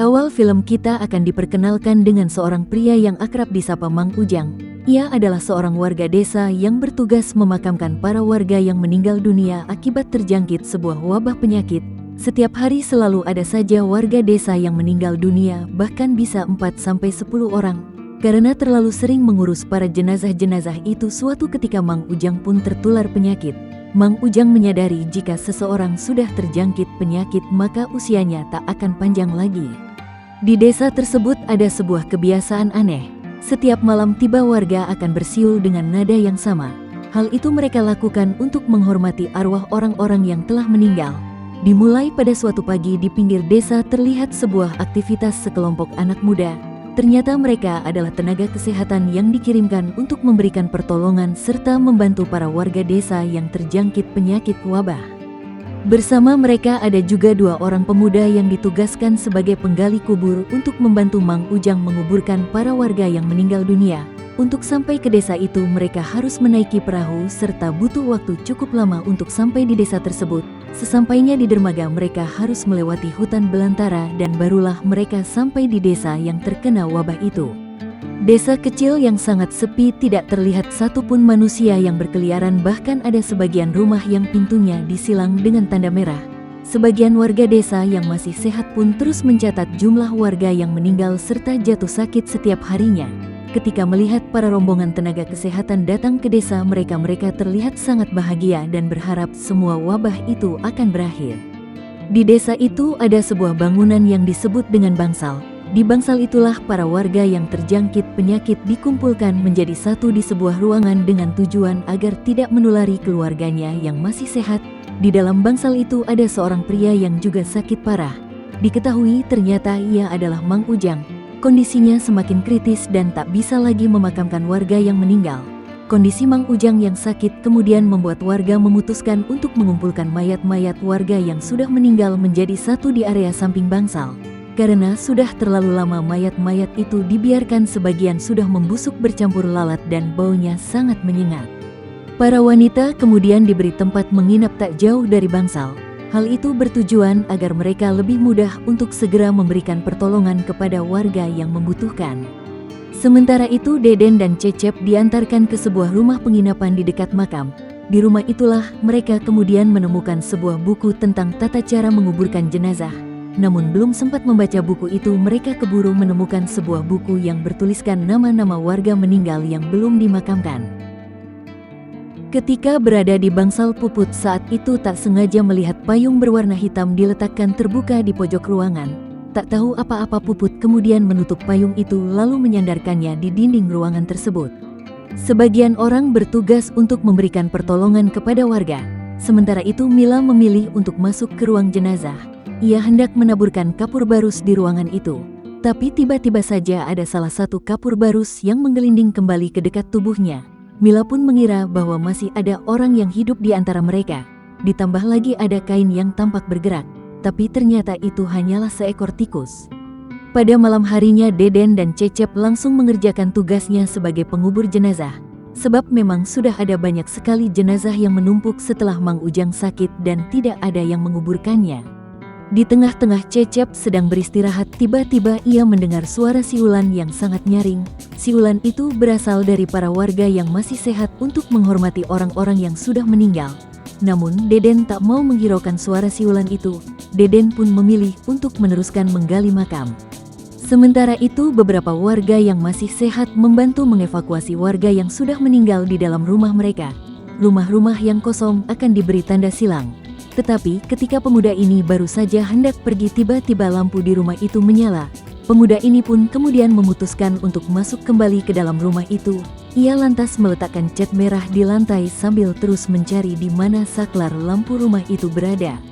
awal film kita akan diperkenalkan dengan seorang pria yang akrab disapa Mang Ujang. Ia adalah seorang warga desa yang bertugas memakamkan para warga yang meninggal dunia akibat terjangkit sebuah wabah penyakit. Setiap hari selalu ada saja warga desa yang meninggal dunia, bahkan bisa 4-10 orang. Karena terlalu sering mengurus para jenazah-jenazah itu, suatu ketika Mang Ujang pun tertular penyakit. Mang Ujang menyadari jika seseorang sudah terjangkit penyakit maka usianya tak akan panjang lagi. Di desa tersebut ada sebuah kebiasaan aneh. Setiap malam tiba warga akan bersiul dengan nada yang sama. Hal itu mereka lakukan untuk menghormati arwah orang-orang yang telah meninggal. Dimulai pada suatu pagi di pinggir desa terlihat sebuah aktivitas sekelompok anak muda. Ternyata mereka adalah tenaga kesehatan yang dikirimkan untuk memberikan pertolongan serta membantu para warga desa yang terjangkit penyakit wabah. Bersama mereka ada juga 2 orang pemuda yang ditugaskan sebagai penggali kubur untuk membantu Mang Ujang menguburkan para warga yang meninggal dunia. Untuk sampai ke desa itu mereka harus menaiki perahu serta butuh waktu cukup lama untuk sampai di desa tersebut. Sesampainya di dermaga mereka harus melewati hutan belantara dan barulah mereka sampai di desa yang terkena wabah itu. Desa kecil yang sangat sepi, tidak terlihat satupun manusia yang berkeliaran, bahkan ada sebagian rumah yang pintunya disilang dengan tanda merah. Sebagian warga desa yang masih sehat pun terus mencatat jumlah warga yang meninggal serta jatuh sakit setiap harinya. Ketika melihat para rombongan tenaga kesehatan datang ke desa, mereka terlihat sangat bahagia dan berharap semua wabah itu akan berakhir. Di desa itu ada sebuah bangunan yang disebut dengan bangsal. Di bangsal itulah para warga yang terjangkit penyakit dikumpulkan menjadi satu di sebuah ruangan dengan tujuan agar tidak menulari keluarganya yang masih sehat. Di dalam bangsal itu ada seorang pria yang juga sakit parah. Diketahui ternyata ia adalah Mang Ujang. Kondisinya semakin kritis dan tak bisa lagi memakamkan warga yang meninggal. Kondisi Mang Ujang yang sakit kemudian membuat warga memutuskan untuk mengumpulkan mayat-mayat warga yang sudah meninggal menjadi satu di area samping bangsal. Karena sudah terlalu lama mayat-mayat itu dibiarkan, sebagian sudah membusuk bercampur lalat dan baunya sangat menyengat. Para wanita kemudian diberi tempat menginap tak jauh dari bangsal. Hal itu bertujuan agar mereka lebih mudah untuk segera memberikan pertolongan kepada warga yang membutuhkan. Sementara itu Deden dan Cecep diantarkan ke sebuah rumah penginapan di dekat makam. Di rumah itulah mereka kemudian menemukan sebuah buku tentang tata cara menguburkan jenazah. Namun belum sempat membaca buku itu, mereka keburu menemukan sebuah buku yang bertuliskan nama-nama warga meninggal yang belum dimakamkan. Ketika berada di bangsal, Puput saat itu tak sengaja melihat payung berwarna hitam diletakkan terbuka di pojok ruangan. Tak tahu apa-apa Puput kemudian menutup payung itu lalu menyandarkannya di dinding ruangan tersebut. Sebagian orang bertugas untuk memberikan pertolongan kepada warga. Sementara itu Mila memilih untuk masuk ke ruang jenazah. Ia hendak menaburkan kapur barus di ruangan itu. Tapi tiba-tiba saja ada salah satu kapur barus yang menggelinding kembali ke dekat tubuhnya. Mila pun mengira bahwa masih ada orang yang hidup di antara mereka. Ditambah lagi ada kain yang tampak bergerak, tapi ternyata itu hanyalah seekor tikus. Pada malam harinya Deden dan Cecep langsung mengerjakan tugasnya sebagai pengubur jenazah. Sebab memang sudah ada banyak sekali jenazah yang menumpuk setelah Mang Ujang sakit dan tidak ada yang menguburkannya. Di tengah-tengah Cecep sedang beristirahat, tiba-tiba ia mendengar suara siulan yang sangat nyaring. Siulan itu berasal dari para warga yang masih sehat untuk menghormati orang-orang yang sudah meninggal. Namun Deden tak mau menghiraukan suara siulan itu. Deden pun memilih untuk meneruskan menggali makam. Sementara itu beberapa warga yang masih sehat membantu mengevakuasi warga yang sudah meninggal di dalam rumah mereka. Rumah-rumah yang kosong akan diberi tanda silang. Tetapi ketika pemuda ini baru saja hendak pergi, tiba-tiba lampu di rumah itu menyala. Pemuda ini pun kemudian memutuskan untuk masuk kembali ke dalam rumah itu. Ia lantas meletakkan cat merah di lantai sambil terus mencari di mana saklar lampu rumah itu berada.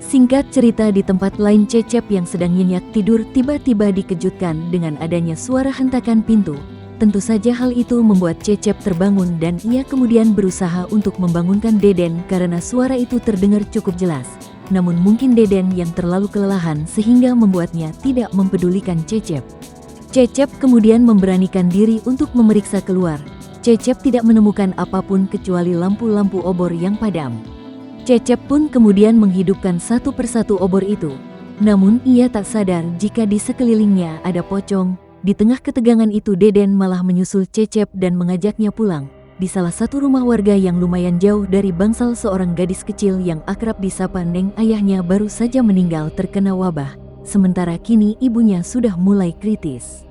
Singkat cerita, di tempat lain Cecep yang sedang nyenyak tidur tiba-tiba dikejutkan dengan adanya suara hentakan pintu. Tentu saja hal itu membuat Cecep terbangun dan ia kemudian berusaha untuk membangunkan Deden karena suara itu terdengar cukup jelas. Namun mungkin Deden yang terlalu kelelahan sehingga membuatnya tidak mempedulikan Cecep. Cecep kemudian memberanikan diri untuk memeriksa keluar. Cecep tidak menemukan apapun kecuali lampu-lampu obor yang padam. Cecep pun kemudian menghidupkan satu persatu obor itu. Namun ia tak sadar jika di sekelilingnya ada pocong. Di tengah ketegangan itu Deden malah menyusul Cecep dan mengajaknya pulang. Di salah satu rumah warga yang lumayan jauh dari bangsal seorang gadis kecil yang akrab disapa Neng, ayahnya baru saja meninggal terkena wabah. Sementara kini ibunya sudah mulai kritis.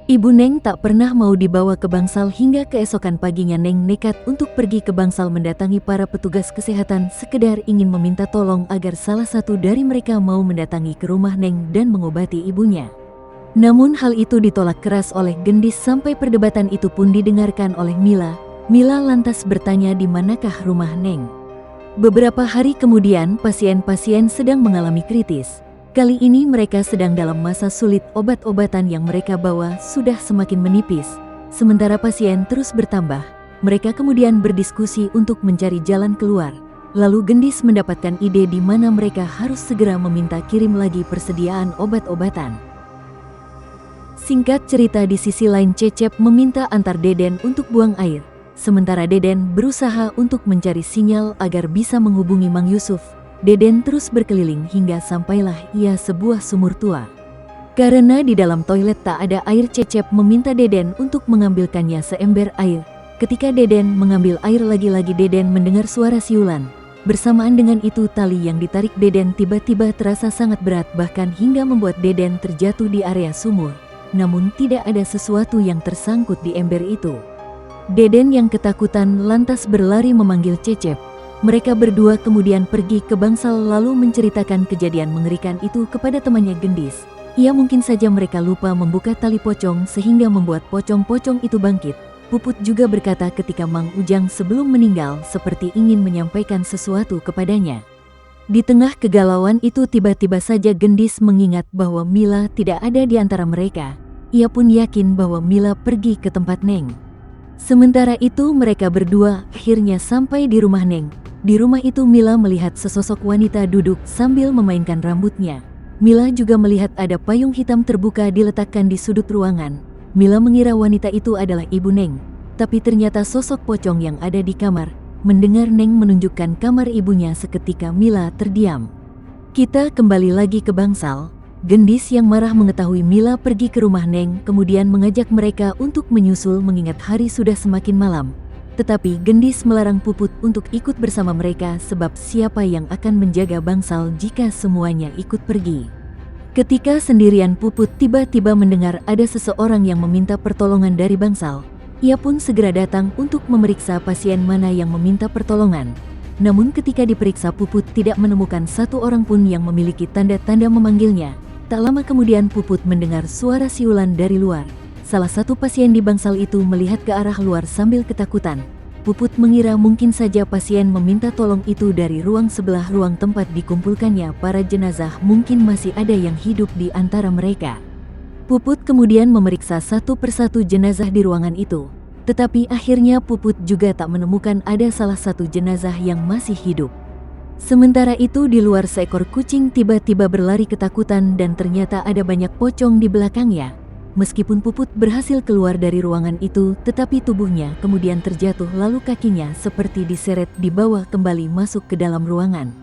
Ibu Neng tak pernah mau dibawa ke bangsal hingga keesokan paginya Neng nekat untuk pergi ke bangsal mendatangi para petugas kesehatan sekedar ingin meminta tolong agar salah satu dari mereka mau mendatangi ke rumah Neng dan mengobati ibunya. Namun hal itu ditolak keras oleh Gendis sampai perdebatan itu pun didengarkan oleh Mila. Mila lantas bertanya di manakah rumah Neng. Beberapa hari kemudian pasien-pasien sedang mengalami kritis. Kali ini mereka sedang dalam masa sulit, obat-obatan yang mereka bawa sudah semakin menipis. Sementara pasien terus bertambah, mereka kemudian berdiskusi untuk mencari jalan keluar. Lalu Gendis mendapatkan ide di mana mereka harus segera meminta kirim lagi persediaan obat-obatan. Singkat cerita, di sisi lain Cecep meminta antar Deden untuk buang air. Sementara Deden berusaha untuk mencari sinyal agar bisa menghubungi Mang Yusuf. Deden terus berkeliling hingga sampailah ia sebuah sumur tua. Karena di dalam toilet tak ada air, Cecep meminta Deden untuk mengambilkannya seember air. Ketika Deden mengambil air, lagi-lagi Deden mendengar suara siulan. Bersamaan dengan itu tali yang ditarik Deden tiba-tiba terasa sangat berat, bahkan hingga membuat Deden terjatuh di area sumur. Namun tidak ada sesuatu yang tersangkut di ember itu. Deden yang ketakutan lantas berlari memanggil Cecep. Mereka berdua kemudian pergi ke bangsal lalu menceritakan kejadian mengerikan itu kepada temannya Gendis. Ya mungkin saja mereka lupa membuka tali pocong sehingga membuat pocong-pocong itu bangkit. Puput juga berkata ketika Mang Ujang sebelum meninggal seperti ingin menyampaikan sesuatu kepadanya. Di tengah kegalauan itu tiba-tiba saja Gendis mengingat bahwa Mila tidak ada di antara mereka. Ia pun yakin bahwa Mila pergi ke tempat Neng. Sementara itu mereka berdua akhirnya sampai di rumah Neng. Di rumah itu Mila melihat sesosok wanita duduk sambil memainkan rambutnya. Mila juga melihat ada payung hitam terbuka diletakkan di sudut ruangan. Mila mengira wanita itu adalah ibu Neng. Tapi ternyata sosok pocong yang ada di kamar. Mendengar Neng menunjukkan kamar ibunya, seketika Mila terdiam. Kita kembali lagi ke bangsal. Gendis yang marah mengetahui Mila pergi ke rumah Neng kemudian mengajak mereka untuk menyusul mengingat hari sudah semakin malam. Tetapi Gendis melarang Puput untuk ikut bersama mereka sebab siapa yang akan menjaga bangsal jika semuanya ikut pergi. Ketika sendirian Puput tiba-tiba mendengar ada seseorang yang meminta pertolongan dari bangsal. Ia pun segera datang untuk memeriksa pasien mana yang meminta pertolongan. Namun ketika diperiksa Puput tidak menemukan satu orang pun yang memiliki tanda-tanda memanggilnya. Tak lama kemudian Puput mendengar suara siulan dari luar. Salah satu pasien di bangsal itu melihat ke arah luar sambil ketakutan. Puput mengira mungkin saja pasien meminta tolong itu dari ruang sebelah ruang tempat dikumpulkannya para jenazah, mungkin masih ada yang hidup di antara mereka. Puput kemudian memeriksa satu persatu jenazah di ruangan itu. Tetapi akhirnya Puput juga tak menemukan ada salah satu jenazah yang masih hidup. Sementara itu di luar seekor kucing tiba-tiba berlari ketakutan dan ternyata ada banyak pocong di belakangnya. Meskipun Puput berhasil keluar dari ruangan itu, tetapi tubuhnya kemudian terjatuh lalu kakinya seperti diseret dibawa kembali masuk ke dalam ruangan.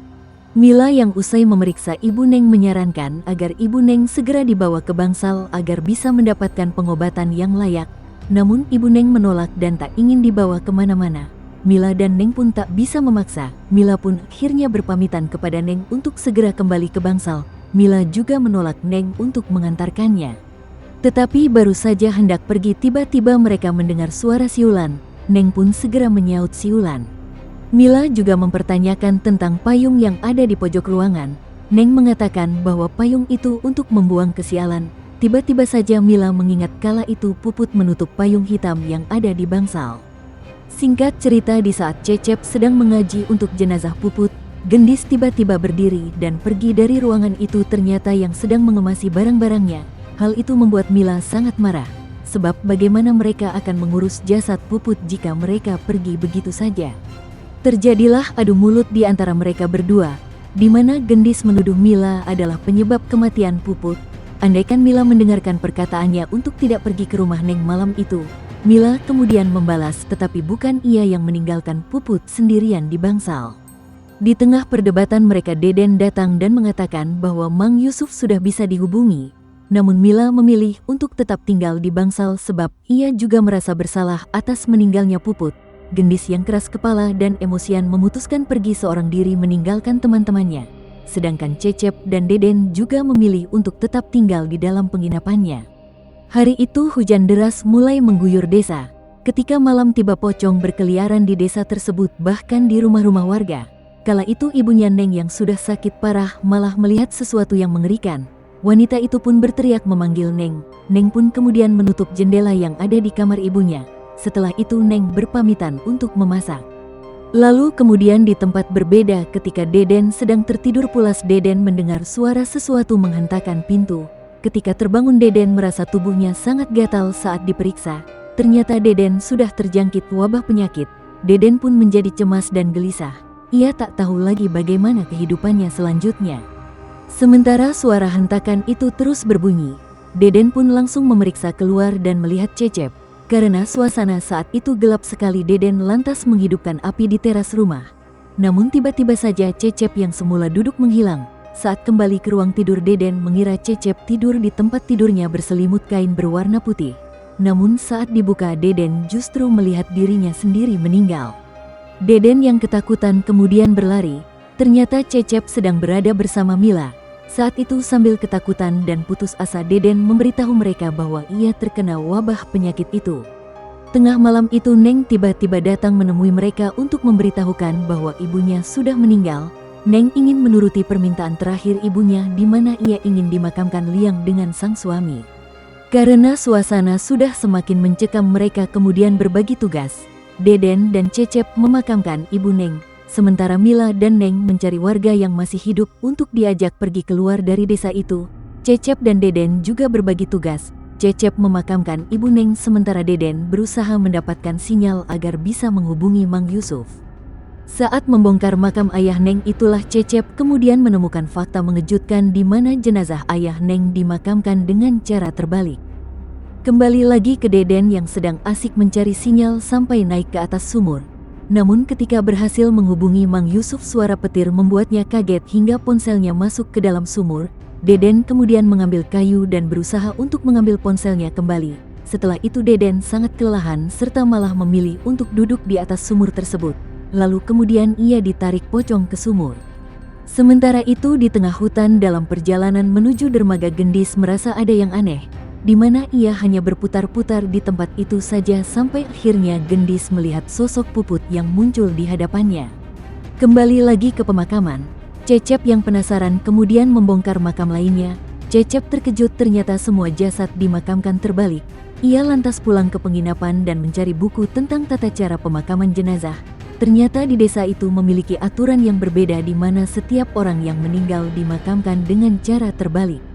Mila yang usai memeriksa Ibu Neng menyarankan agar Ibu Neng segera dibawa ke bangsal agar bisa mendapatkan pengobatan yang layak. Namun Ibu Neng menolak dan tak ingin dibawa kemana-mana. Mila dan Neng pun tak bisa memaksa. Mila pun akhirnya berpamitan kepada Neng untuk segera kembali ke bangsal. Mila juga menolak Neng untuk mengantarkannya. Tetapi baru saja hendak pergi tiba-tiba mereka mendengar suara siulan. Neng pun segera menyaut siulan. Mila juga mempertanyakan tentang payung yang ada di pojok ruangan. Neng mengatakan bahwa payung itu untuk membuang kesialan. Tiba-tiba saja Mila mengingat kala itu Puput menutup payung hitam yang ada di bangsal. Singkat cerita, di saat Cecep sedang mengaji untuk jenazah Puput, Gendis tiba-tiba berdiri dan pergi dari ruangan itu. Ternyata yang sedang mengemasi barang-barangnya. Hal itu membuat Mila sangat marah. Sebab bagaimana mereka akan mengurus jasad Puput jika mereka pergi begitu saja. Terjadilah adu mulut di antara mereka berdua, di mana Gendis menuduh Mila adalah penyebab kematian Puput. Andaikan Mila mendengarkan perkataannya untuk tidak pergi ke rumah Neng malam itu, Mila kemudian membalas, tetapi bukan ia yang meninggalkan Puput sendirian di bangsal. Di tengah perdebatan mereka, Deden datang dan mengatakan bahwa Mang Yusuf sudah bisa dihubungi. Namun Mila memilih untuk tetap tinggal di bangsal sebab ia juga merasa bersalah atas meninggalnya Puput. Gendis yang keras kepala dan emosian memutuskan pergi seorang diri meninggalkan teman-temannya. Sedangkan Cecep dan Deden juga memilih untuk tetap tinggal di dalam penginapannya. Hari itu hujan deras mulai mengguyur desa. Ketika malam tiba, pocong berkeliaran di desa tersebut bahkan di rumah-rumah warga. Kala itu ibunya Neng yang sudah sakit parah malah melihat sesuatu yang mengerikan. Wanita itu pun berteriak memanggil Neng. Neng pun kemudian menutup jendela yang ada di kamar ibunya. Setelah itu Neng berpamitan untuk memasak. Lalu kemudian di tempat berbeda ketika Deden sedang tertidur pulas, Deden mendengar suara sesuatu menghentakkan pintu. Ketika terbangun, Deden merasa tubuhnya sangat gatal saat diperiksa. Ternyata Deden sudah terjangkit wabah penyakit. Deden pun menjadi cemas dan gelisah. Ia tak tahu lagi bagaimana kehidupannya selanjutnya. Sementara suara hentakan itu terus berbunyi, Deden pun langsung memeriksa keluar dan melihat Cecep. Karena suasana saat itu gelap sekali, Deden lantas menghidupkan api di teras rumah. Namun tiba-tiba saja Cecep yang semula duduk menghilang. Saat kembali ke ruang tidur, Deden mengira Cecep tidur di tempat tidurnya berselimut kain berwarna putih. Namun saat dibuka, Deden justru melihat dirinya sendiri meninggal. Deden yang ketakutan kemudian berlari. Ternyata Cecep sedang berada bersama Mila. Saat itu sambil ketakutan dan putus asa, Deden memberitahu mereka bahwa ia terkena wabah penyakit itu. Tengah malam itu Neng tiba-tiba datang menemui mereka untuk memberitahukan bahwa ibunya sudah meninggal. Neng ingin menuruti permintaan terakhir ibunya di mana ia ingin dimakamkan liang dengan sang suami. Karena suasana sudah semakin mencekam, mereka kemudian berbagi tugas. Deden dan Cecep memakamkan ibu Neng, sementara Mila dan Neng mencari warga yang masih hidup untuk diajak pergi keluar dari desa itu. Cecep dan Deden juga berbagi tugas. Cecep memakamkan ibu Neng sementara Deden berusaha mendapatkan sinyal agar bisa menghubungi Mang Yusuf. Saat membongkar makam ayah Neng itulah Cecep kemudian menemukan fakta mengejutkan di mana jenazah ayah Neng dimakamkan dengan cara terbalik. Kembali lagi ke Deden yang sedang asik mencari sinyal sampai naik ke atas sumur. Namun ketika berhasil menghubungi Mang Yusuf, suara petir membuatnya kaget hingga ponselnya masuk ke dalam sumur. Deden kemudian mengambil kayu dan berusaha untuk mengambil ponselnya kembali. Setelah itu Deden sangat kelelahan serta malah memilih untuk duduk di atas sumur tersebut. Lalu kemudian ia ditarik pocong ke sumur. Sementara itu di tengah hutan dalam perjalanan menuju dermaga, Gendis merasa ada yang aneh, di mana ia hanya berputar-putar di tempat itu saja sampai akhirnya Gendis melihat sosok Puput yang muncul di hadapannya. Kembali lagi ke pemakaman, Cecep yang penasaran kemudian membongkar makam lainnya. Cecep terkejut ternyata semua jasad dimakamkan terbalik. Ia lantas pulang ke penginapan dan mencari buku tentang tata cara pemakaman jenazah. Ternyata di desa itu memiliki aturan yang berbeda di mana setiap orang yang meninggal dimakamkan dengan cara terbalik.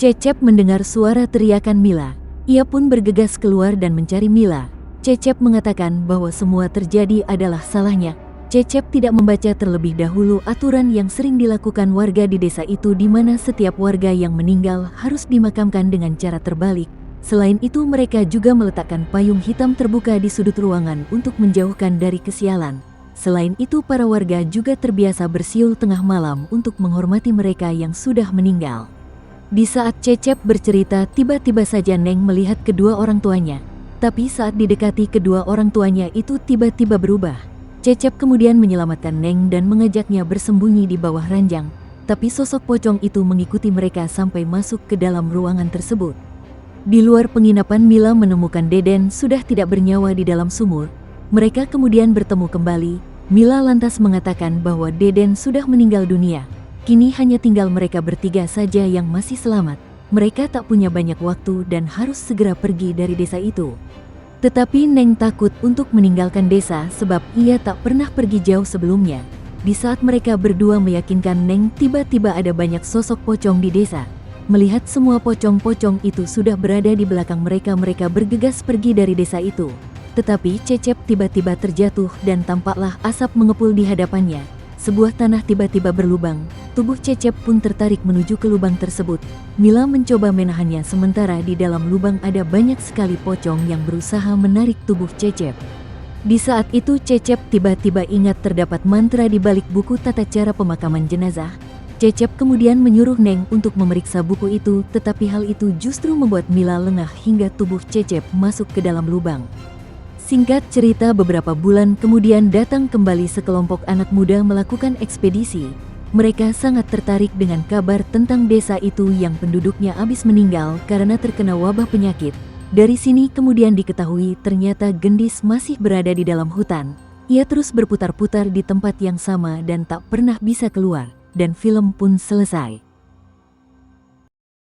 Cecep mendengar suara teriakan Mila. Ia pun bergegas keluar dan mencari Mila. Cecep mengatakan bahwa semua terjadi adalah salahnya. Cecep tidak membaca terlebih dahulu aturan yang sering dilakukan warga di desa itu di mana setiap warga yang meninggal harus dimakamkan dengan cara terbalik. Selain itu mereka juga meletakkan payung hitam terbuka di sudut ruangan untuk menjauhkan dari kesialan. Selain itu para warga juga terbiasa bersiul tengah malam untuk menghormati mereka yang sudah meninggal. Di saat Cecep bercerita, tiba-tiba saja Neng melihat kedua orang tuanya. Tapi saat didekati kedua orang tuanya itu tiba-tiba berubah. Cecep kemudian menyelamatkan Neng dan mengajaknya bersembunyi di bawah ranjang. Tapi sosok pocong itu mengikuti mereka sampai masuk ke dalam ruangan tersebut. Di luar penginapan, Mila menemukan Deden sudah tidak bernyawa di dalam sumur. Mereka kemudian bertemu kembali. Mila lantas mengatakan bahwa Deden sudah meninggal dunia. Kini hanya tinggal mereka bertiga saja yang masih selamat. Mereka tak punya banyak waktu dan harus segera pergi dari desa itu. Tetapi Neng takut untuk meninggalkan desa sebab ia tak pernah pergi jauh sebelumnya. Di saat mereka berdua meyakinkan Neng, tiba-tiba ada banyak sosok pocong di desa. Melihat semua pocong-pocong itu sudah berada di belakang mereka, mereka bergegas pergi dari desa itu. Tetapi Cecep tiba-tiba terjatuh dan tampaklah asap mengepul di hadapannya. Sebuah tanah tiba-tiba berlubang. Tubuh Cecep pun tertarik menuju ke lubang tersebut. Mila mencoba menahannya sementara di dalam lubang ada banyak sekali pocong yang berusaha menarik tubuh Cecep. Di saat itu Cecep tiba-tiba ingat terdapat mantra di balik buku tata cara pemakaman jenazah. Cecep kemudian menyuruh Neng untuk memeriksa buku itu, tetapi hal itu justru membuat Mila lengah hingga tubuh Cecep masuk ke dalam lubang. Singkat cerita, beberapa bulan kemudian datang kembali sekelompok anak muda melakukan ekspedisi. Mereka sangat tertarik dengan kabar tentang desa itu yang penduduknya habis meninggal karena terkena wabah penyakit. Dari sini kemudian diketahui ternyata Gendis masih berada di dalam hutan. Ia terus berputar-putar di tempat yang sama dan tak pernah bisa keluar, dan film pun selesai.